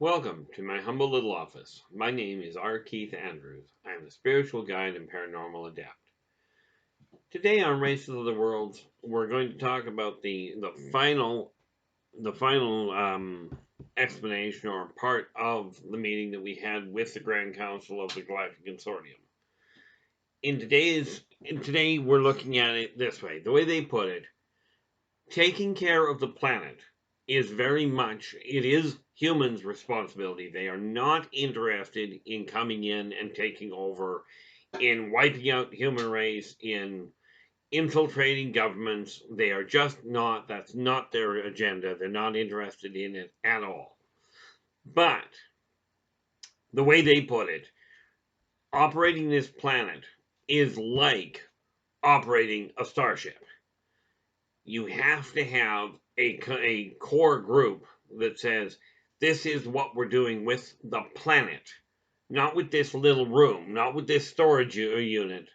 Welcome to my humble little office. My name is R. Keith Andrews. I am a spiritual guide and paranormal adept. Today on Races of the Worlds, we're going to talk about the final explanation or part of the meeting that we had with the Grand Council of the Galactic Consortium. Today we're looking at it this way. The way they put it, taking care of the planet is it is humans' responsibility. They are not interested in coming in and taking over, in wiping out the human race, in infiltrating governments. They are just not, that's not their agenda. They're not interested in it at all. But the way they put it, operating this planet is like operating a starship. You have to have a core group that says, this is what we're doing with the planet. Not with this little room, not with this storage unit,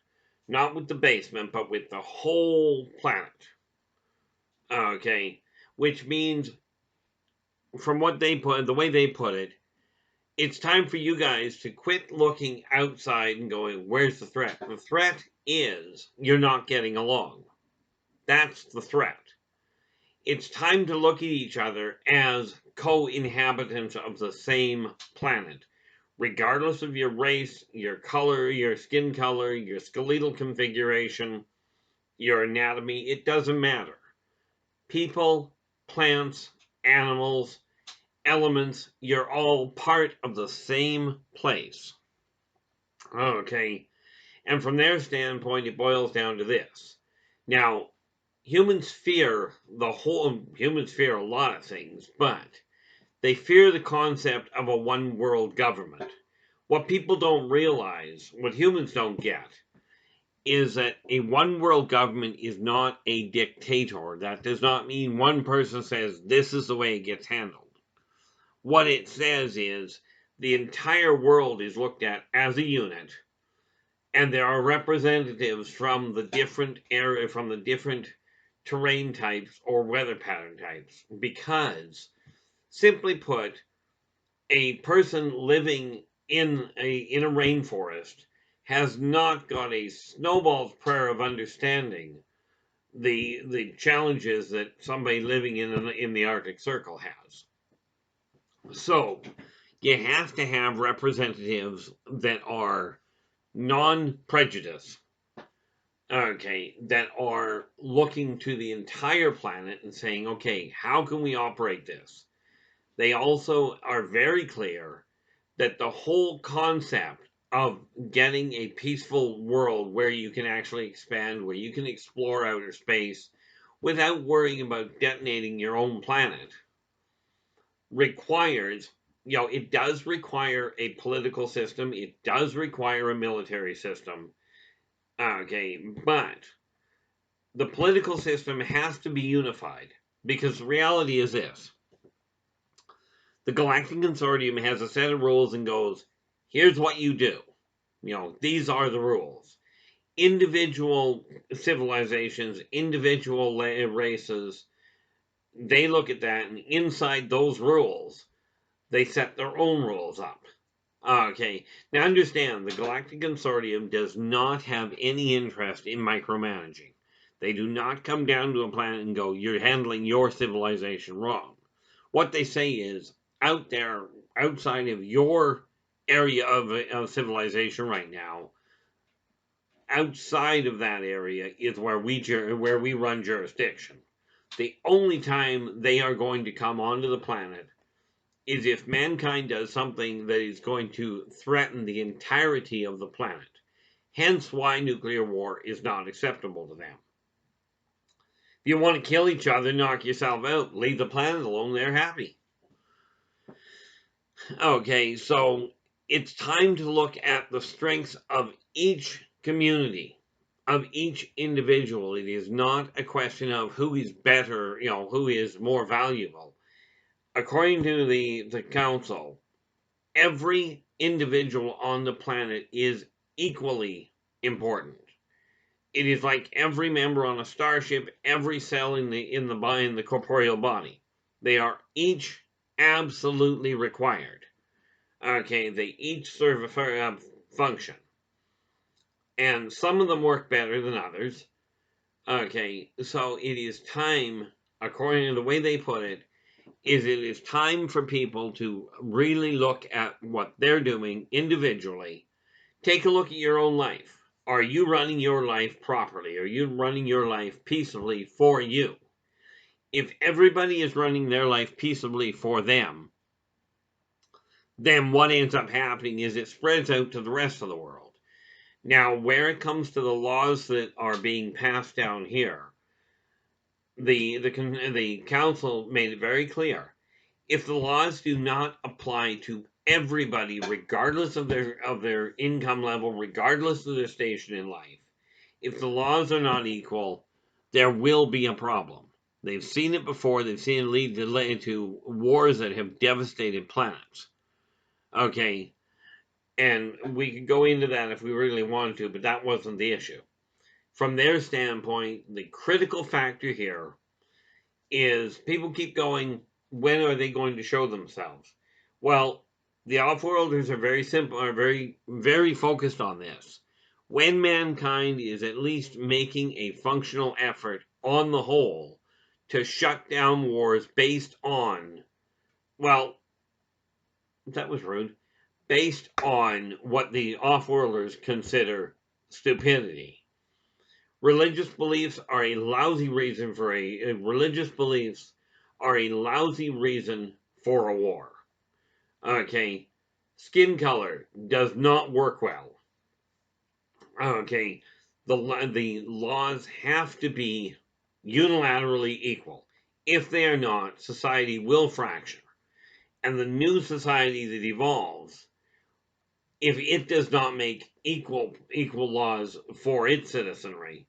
not with the basement, but with the whole planet. Okay, which means, from the way they put it, it's time for you guys to quit looking outside and going, where's the threat? The threat is you're not getting along. That's the threat. It's time to look at each other as co-inhabitants of the same planet. Regardless of your race, your color, your skin color, your skeletal configuration, your anatomy, it doesn't matter. People, plants, animals, elements, you're all part of the same place. Okay, and from their standpoint, it boils down to this. Now, humans fear a lot of things, but they fear the concept of a one world government. What people don't realize, what humans don't get, is that a one world government is not a dictator. That does not mean one person says this is the way it gets handled. What it says is the entire world is looked at as a unit, and there are representatives from the different terrain types or weather pattern types, because, simply put, a person living in a rainforest has not got a snowball's prayer of understanding the challenges that somebody living in the Arctic Circle has. So you have to have representatives that are non-prejudice, okay, that are looking to the entire planet and saying, okay, how can we operate this? They also are very clear that the whole concept of getting a peaceful world where you can actually expand, where you can explore outer space without worrying about detonating your own planet, requires, it does require a political system, it does require a military system, okay, but the political system has to be unified, because the reality is this. The Galactic Consortium has a set of rules and goes, here's what you do. These are the rules. Individual civilizations, individual races, they look at that, and inside those rules, they set their own rules up. Okay, now understand, the Galactic Consortium does not have any interest in micromanaging. They do not come down to a planet and go, you're handling your civilization wrong. What they say is, out there, outside of your area of civilization right now, outside of that area is where we run jurisdiction. The only time they are going to come onto the planet is if mankind does something that is going to threaten the entirety of the planet. Hence why nuclear war is not acceptable to them. If you want to kill each other, knock yourself out, leave the planet alone, they're happy. Okay, so it's time to look at the strengths of each community, of each individual. It is not a question of who is better, who is more valuable. According to the council, every individual on the planet is equally important. It is like every member on a starship, every cell in the corporeal body. They are each absolutely required. Okay, they each serve a function. And some of them work better than others. Okay, so it is time, according to the way they put it, it is time for people to really look at what they're doing individually. Take a look at your own life. Are you running your life properly? Are you running your life peaceably for you? If everybody is running their life peaceably for them, then what ends up happening is it spreads out to the rest of the world. Now, where it comes to the laws that are being passed down here, the council made it very clear. If the laws do not apply to everybody, regardless of their income level, regardless of their station in life, if the laws are not equal, there will be a problem. They've seen it before. They've seen it lead to wars that have devastated planets. Okay, and we could go into that if we really wanted to, but that wasn't the issue. From their standpoint, the critical factor here is people keep going, when are they going to show themselves? Well, the Offworlders are very simple, are very, very focused on this. When mankind is at least making a functional effort on the whole to shut down wars based on, well, that was rude, based on what the Offworlders consider stupidity. Religious beliefs are a lousy reason for religious beliefs are a lousy reason for a war. Okay, skin color does not work well. Okay, the laws have to be unilaterally equal. If they are not, society will fracture. And the new society that evolves, if it does not make equal laws for its citizenry,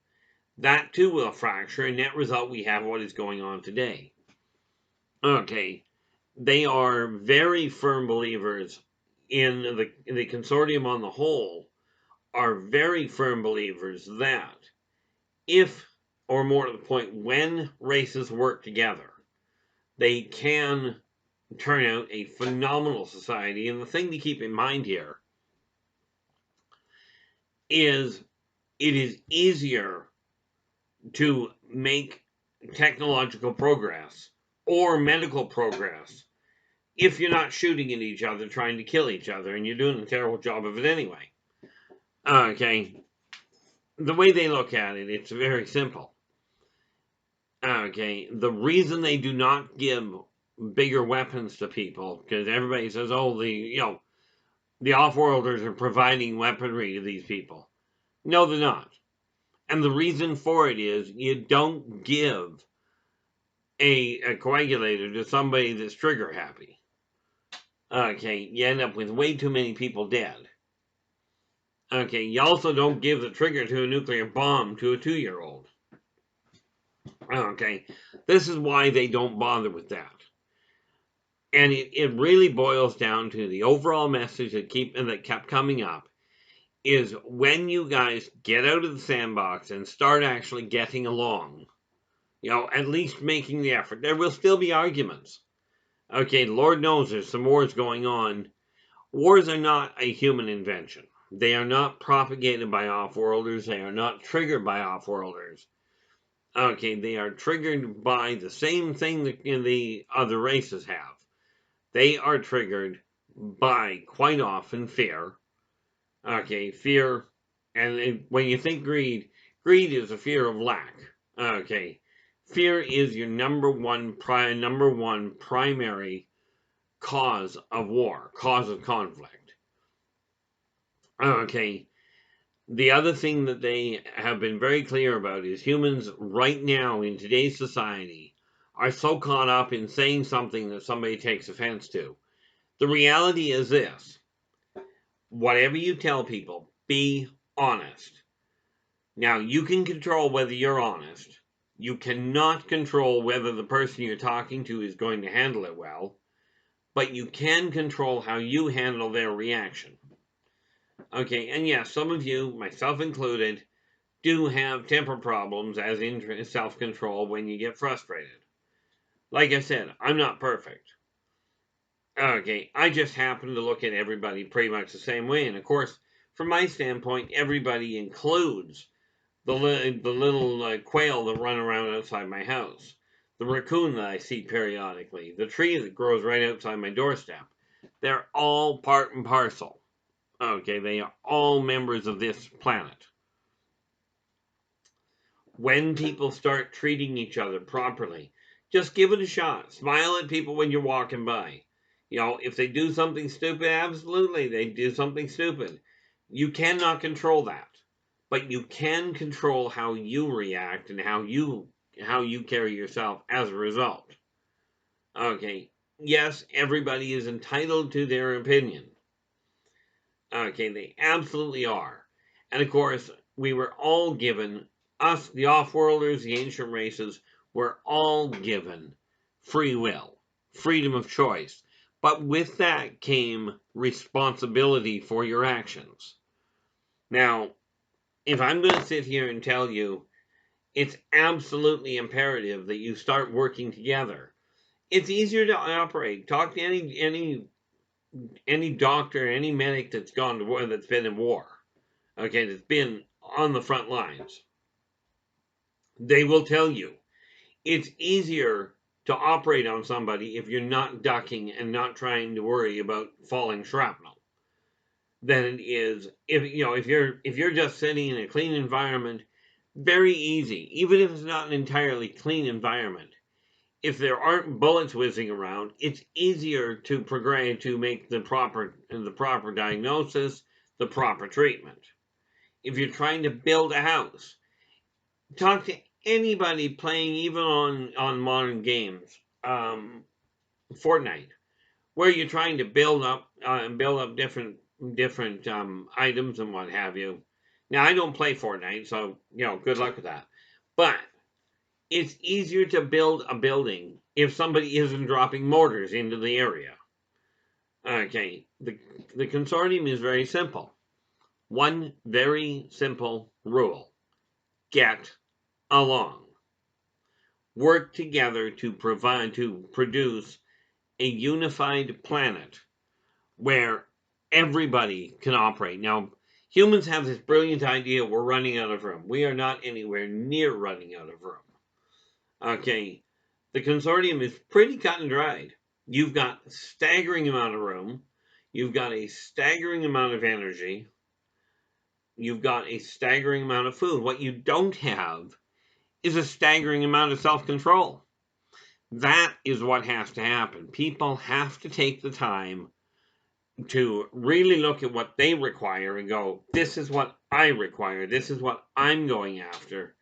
that too will fracture, and net result we have what is going on today. Okay, they are very firm believers in the consortium on the whole, are very firm believers that if, or more to the point, when races work together, they can turn out a phenomenal society. And the thing to keep in mind here is it is easier to make technological progress or medical progress if you're not shooting at each other trying to kill each other, and you're doing a terrible job of it anyway. Okay, the way they look at it, it's very simple. Okay, the reason they do not give bigger weapons to people, because everybody says, oh, the Offworlders are providing weaponry to these people. No, they're not. And the reason for it is you don't give a coagulator to somebody that's trigger happy. Okay, you end up with way too many people dead. Okay, you also don't give the trigger to a nuclear bomb to a 2-year-old. Okay, this is why they don't bother with that. And it really boils down to the overall message that kept coming up is when you guys get out of the sandbox and start actually getting along, at least making the effort. There will still be arguments. Okay, Lord knows there's some wars going on. Wars are not a human invention. They are not propagated by Offworlders. They are not triggered by Offworlders. Okay, they are triggered by the same thing that the other races have. They are triggered by, quite often, fear. Okay, fear, and when you think greed is a fear of lack. Okay, fear is your number one primary cause of war, cause of conflict. Okay, the other thing that they have been very clear about is humans right now in today's society are so caught up in saying something that somebody takes offense to. The reality is this: whatever you tell people, be honest. Now, you can control whether you're honest. You cannot control whether the person you're talking to is going to handle it well, but you can control how you handle their reaction. Okay, and yes, some of you, myself included, do have temper problems as in self-control when you get frustrated. Like I said, I'm not perfect. Okay, I just happen to look at everybody pretty much the same way. And of course, from my standpoint, everybody includes the little quail that run around outside my house, the raccoon that I see periodically, the tree that grows right outside my doorstep. They're all part and parcel. Okay, they are all members of this planet. When people start treating each other properly, just give it a shot. Smile at people when you're walking by. You know, if they do something stupid, absolutely, they do something stupid. You cannot control that, but you can control how you react and how you carry yourself as a result. Okay, yes, everybody is entitled to their opinion. Okay, they absolutely are. And of course, we were all given, us, the Offworlders, the ancient races, were all given free will, freedom of choice. But with that came responsibility for your actions. Now, if I'm going to sit here and tell you it's absolutely imperative that you start working together, it's easier to operate. Talk to any doctor, any medic that's gone to war, that's been in war. Okay, that's been on the front lines. They will tell you it's easier to operate on somebody if you're not ducking and not trying to worry about falling shrapnel than it is if you're just sitting in a clean environment. Very easy, even if it's not an entirely clean environment. If there aren't bullets whizzing around, it's easier to progress, to make the proper diagnosis, the proper treatment. If you're trying to build a house, talk to anybody playing even on modern games, Fortnite, where you're trying to build up different items and what have you. Now I don't play Fortnite, so good luck with that. But it's easier to build a building if somebody isn't dropping mortars into the area. Okay, the consortium is very simple. One very simple rule: get along. Work together to produce a unified planet where everybody can operate. Now, humans have this brilliant idea: we're running out of room. We are not anywhere near running out of room. Okay, the consortium is pretty cut and dried. You've got a staggering amount of room. You've got a staggering amount of energy. You've got a staggering amount of food. What you don't have is a staggering amount of self-control. That is what has to happen. People have to take the time to really look at what they require and go, this is what I require. This is what I'm going after,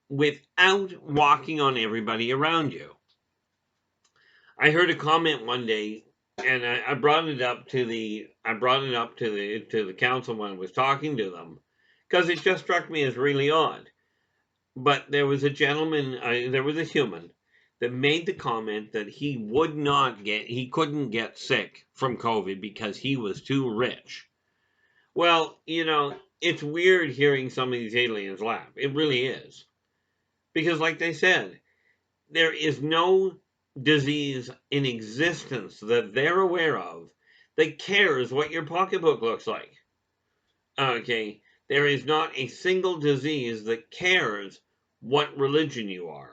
without walking on everybody around you. I heard a comment one day, and I brought it up to the council when I was talking to them, because it just struck me as really odd. But there was a gentleman, there was a human that made the comment that he couldn't get sick from COVID because he was too rich. Well, it's weird hearing some of these aliens laugh. It really is. Because like they said, there is no disease in existence that they're aware of that cares what your pocketbook looks like. Okay, there is not a single disease that cares what religion you are.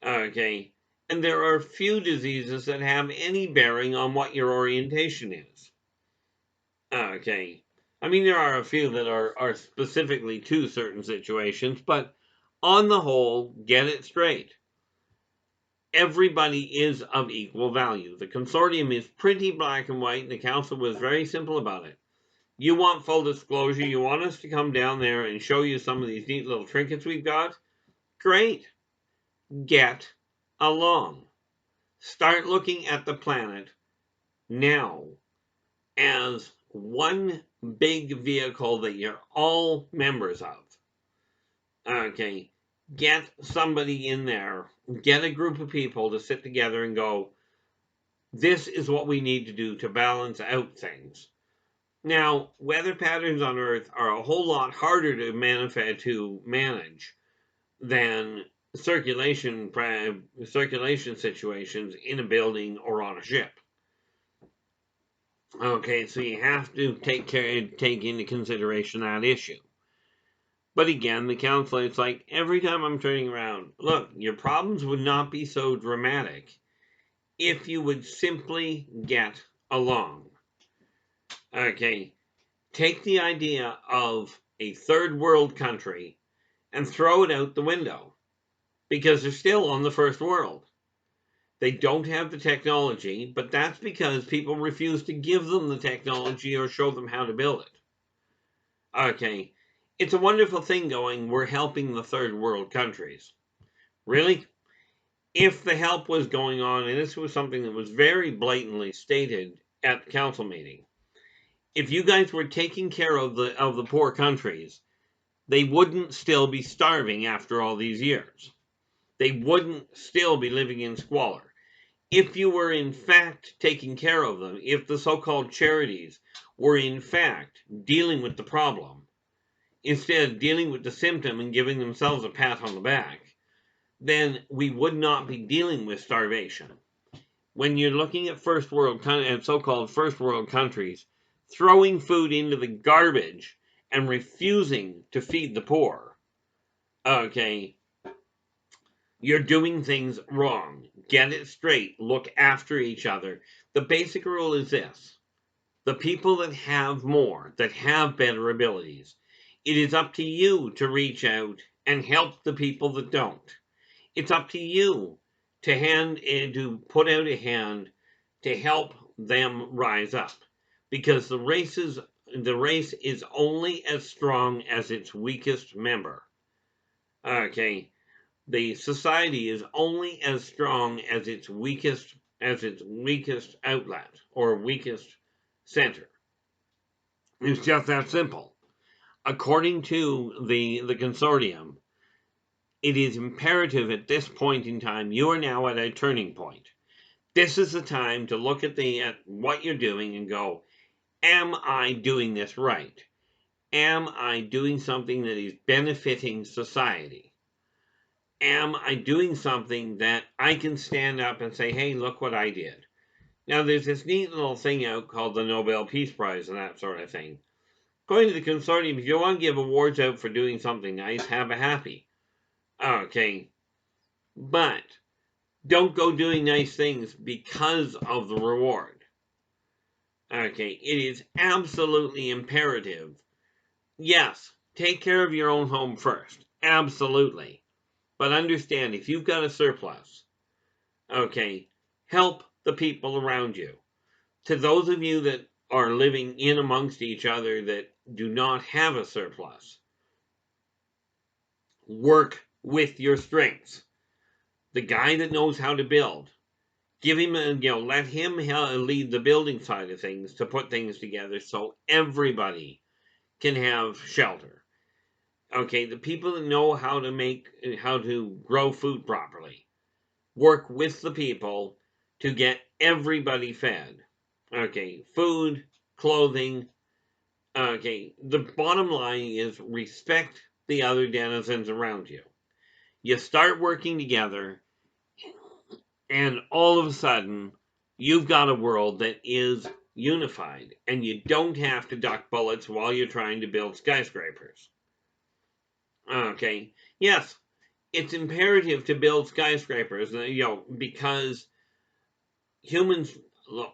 Okay, and there are few diseases that have any bearing on what your orientation is. Okay, I mean, there are a few that are specifically to certain situations, but on the whole, get it straight. Everybody is of equal value. The consortium is pretty black and white, and the council was very simple about it. You want full disclosure? You want us to come down there and show you some of these neat little trinkets we've got? Great. Get along. Start looking at the planet now as one big vehicle that you're all members of. Okay. Get somebody in there. Get a group of people to sit together and go, this is what we need to do to balance out things. Now, weather patterns on Earth are a whole lot harder to manage than circulation situations in a building or on a ship. Okay, so you have to take into consideration that issue. But again, the council, it's like every time I'm turning around, look, your problems would not be so dramatic if you would simply get along. Okay, take the idea of a third world country and throw it out the window because they're still on the first world. They don't have the technology, but that's because people refuse to give them the technology or show them how to build it. Okay, it's a wonderful thing going, we're helping the third world countries. Really? If the help was going on, and this was something that was very blatantly stated at the council meeting, if you guys were taking care of the poor countries, they wouldn't still be starving after all these years. They wouldn't still be living in squalor. If you were in fact taking care of them, if the so-called charities were in fact dealing with the problem, instead of dealing with the symptom and giving themselves a pat on the back, then we would not be dealing with starvation. When you're looking at so-called first world countries, throwing food into the garbage and refusing to feed the poor, okay, you're doing things wrong. Get it straight. Look after each other. The basic rule is this. The people that have more, that have better abilities, it is up to you to reach out and help the people that don't. It's up to you to put out a hand to help them rise up. Because the race is only as strong as its weakest member. Okay. The society is only as strong as its weakest outlet or weakest center. It's just that simple. According to the consortium, it is imperative at this point in time, you are now at a turning point. This is the time to look at what you're doing and go, am I doing this right? Am I doing something that is benefiting society? Am I doing something that I can stand up and say, hey, look what I did? Now, there's this neat little thing out called the Nobel Peace Prize and that sort of thing. According to the consortium, if you want to give awards out for doing something nice, have a happy. Okay. But don't go doing nice things because of the reward. Okay. It is absolutely imperative. Yes, take care of your own home first. Absolutely. But understand, if you've got a surplus, okay, help the people around you. To those of you that are living in amongst each other that do not have a surplus, work with your strengths. The guy that knows how to build, give him let him lead the building side of things to put things together so everybody can have shelter. Okay, the people that know how to grow food properly, work with the people to get everybody fed. Okay, food, clothing. Okay, the bottom line is respect the other denizens around you. You start working together, and all of a sudden, you've got a world that is unified, and you don't have to duck bullets while you're trying to build skyscrapers. Okay, yes, it's imperative to build skyscrapers, because humans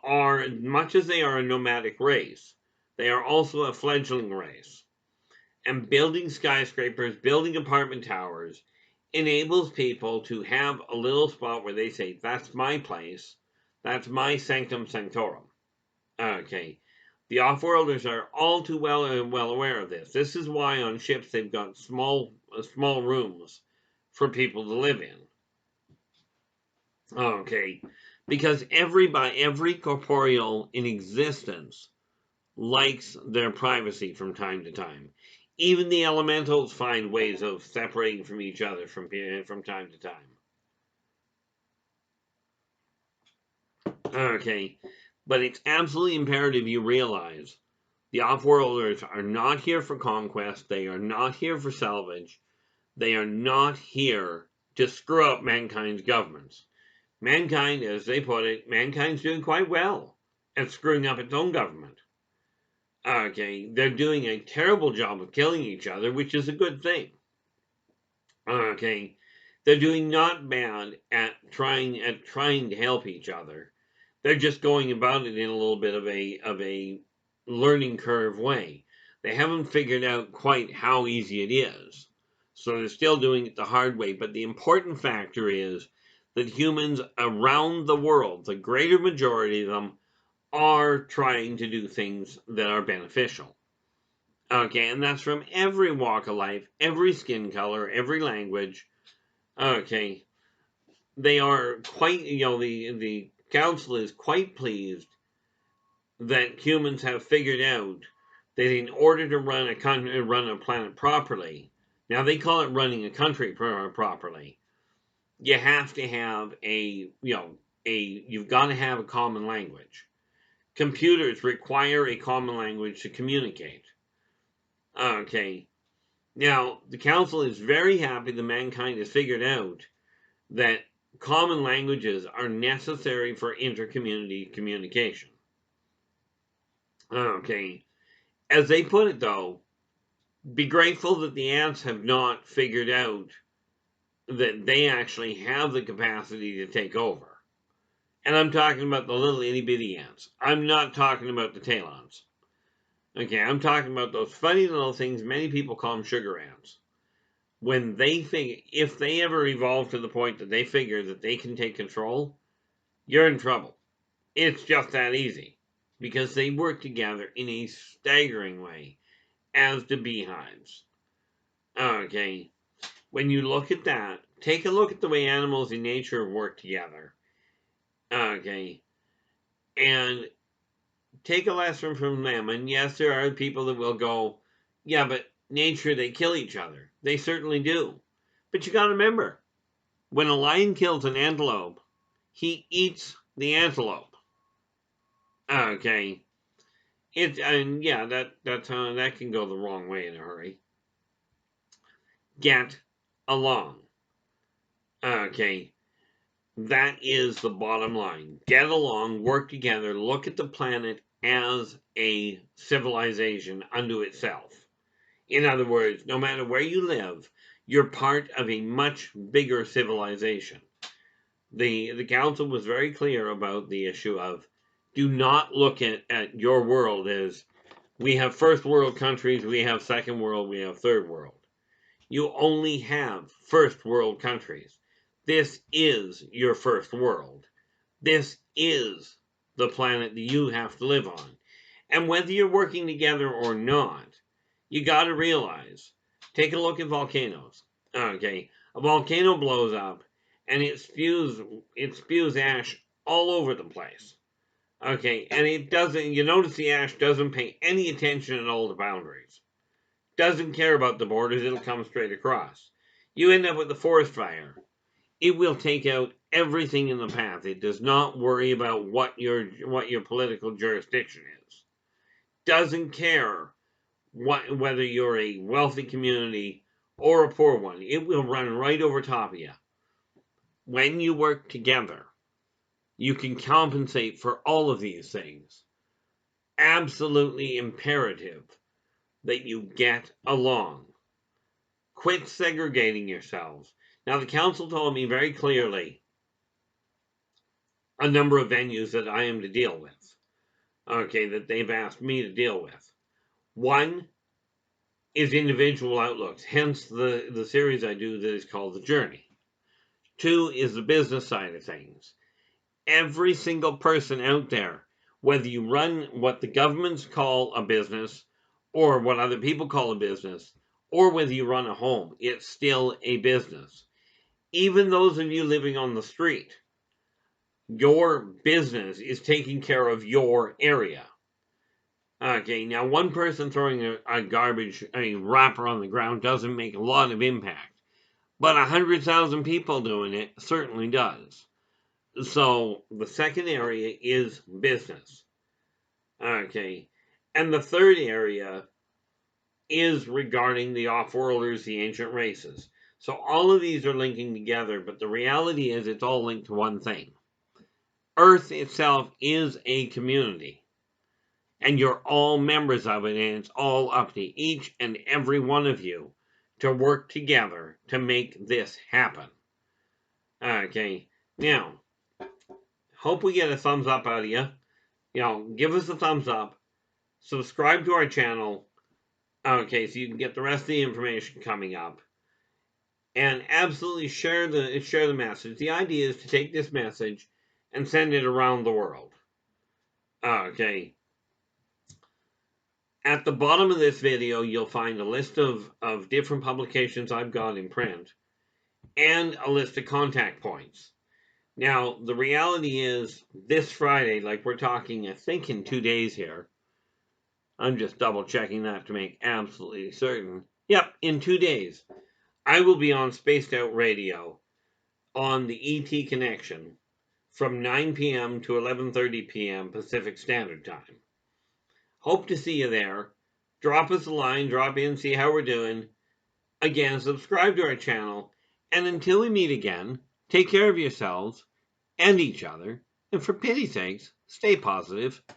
are, much as they are a nomadic race, they are also a fledgling race. And building skyscrapers, building apartment towers, enables people to have a little spot where they say, that's my place, that's my sanctum sanctorum. Okay. The Offworlders are all too well aware of this. This is why on ships they've got small rooms for people to live in. Okay. Because every corporeal in existence likes their privacy from time to time. Even the elementals find ways of separating from each other from time to time. Okay, but it's absolutely imperative you realize the Offworlders are not here for conquest. They are not here for salvage. They are not here to screw up mankind's governments. Mankind, as they put it, mankind's doing quite well. and screwing up its own government. Okay, they're doing a terrible job of killing each other, which is a good thing. Okay, they're doing not bad at trying to help each other. They're just going about it in a little bit of a learning curve way. They haven't figured out quite how easy it is, so they're still doing it the hard way. But the important factor is that humans around the world, the greater majority of them, are trying to do things that are beneficial. Okay, and that's from every walk of life, every skin color, every language. Okay, they are quite, the council is quite pleased that humans have figured out that in order to run a country, run a planet properly, now they call it running a country properly, you have to have you've got to have a common language. Computers require a common language to communicate. Okay, now the council is very happy that mankind has figured out that common languages are necessary for inter-community communication. Okay, as they put it though, be grateful that the ants have not figured out that they actually have the capacity to take over. And I'm talking about the little itty bitty ants. I'm not talking about the talons. Okay, I'm talking about those funny little things, many people call them sugar ants. When they figure, if they ever evolve to the point that they figure that they can take control, you're in trouble. It's just that easy. Because they work together in a staggering way, as do beehives. Okay, when you look at that, take a look at the way animals in nature work together. Okay, and take a lesson from them. And yes, there are people that will go, yeah, but nature, they kill each other. They certainly do. But you got to remember, when a lion kills an antelope, he eats the antelope. Okay, and yeah, that can go the wrong way in a hurry. Get along. Okay, that is the bottom line. Get along, work together, look at the planet as a civilization unto itself. In other words, no matter where you live, you're part of a much bigger civilization. The council was very clear about the issue of do not look at your world as we have first world countries, we have second world, we have third world. You only have first world countries. This is your first world. This is the planet that you have to live on. And whether you're working together or not, you got to realize, take a look at volcanoes. Okay, a volcano blows up and it spews ash all over the place. Okay, and it doesn't, you notice the ash doesn't pay any attention at all to boundaries. Doesn't care about the borders, it'll come straight across. You end up with a forest fire. It will take out everything in the path. It does not worry about what your political jurisdiction is. Doesn't care whether you're a wealthy community or a poor one. It will run right over top of you. When you work together, you can compensate for all of these things. Absolutely imperative that you get along. Quit segregating yourselves. Now, the council told me very clearly a number of venues that I am to deal with. Okay, that they've asked me to deal with. One is individual outlooks, hence the series I do that is called The Journey. Two is the business side of things. Every single person out there, whether you run what the governments call a business or what other people call a business, or whether you run a home, it's still a business. Even those of you living on the street, your business is taking care of your area. Okay, now one person throwing a wrapper on the ground doesn't make a lot of impact, but 100,000 people doing it certainly does. So the second area is business. Okay, and the third area is regarding the Offworlders, the ancient races. So all of these are linking together, but the reality is it's all linked to one thing. Earth itself is a community, and you're all members of it, and it's all up to each and every one of you to work together to make this happen. Okay, now, hope we get a thumbs up out of you. Give us a thumbs up, subscribe to our channel, okay, so you can get the rest of the information coming up, and absolutely share the message. The idea is to take this message and send it around the world. Okay. At the bottom of this video, you'll find a list of different publications I've got in print and a list of contact points. Now, the reality is this Friday, like we're talking, I think in 2 days here. I'm just double checking that to make absolutely certain. Yep, in 2 days, I will be on Spaced Out Radio on the ET Connection from 9 p.m. to 11:30 p.m. Pacific Standard Time. Hope to see you there. Drop us a line, drop in, see how we're doing. Again, subscribe to our channel. And until we meet again, take care of yourselves and each other. And for pity's sakes, stay positive.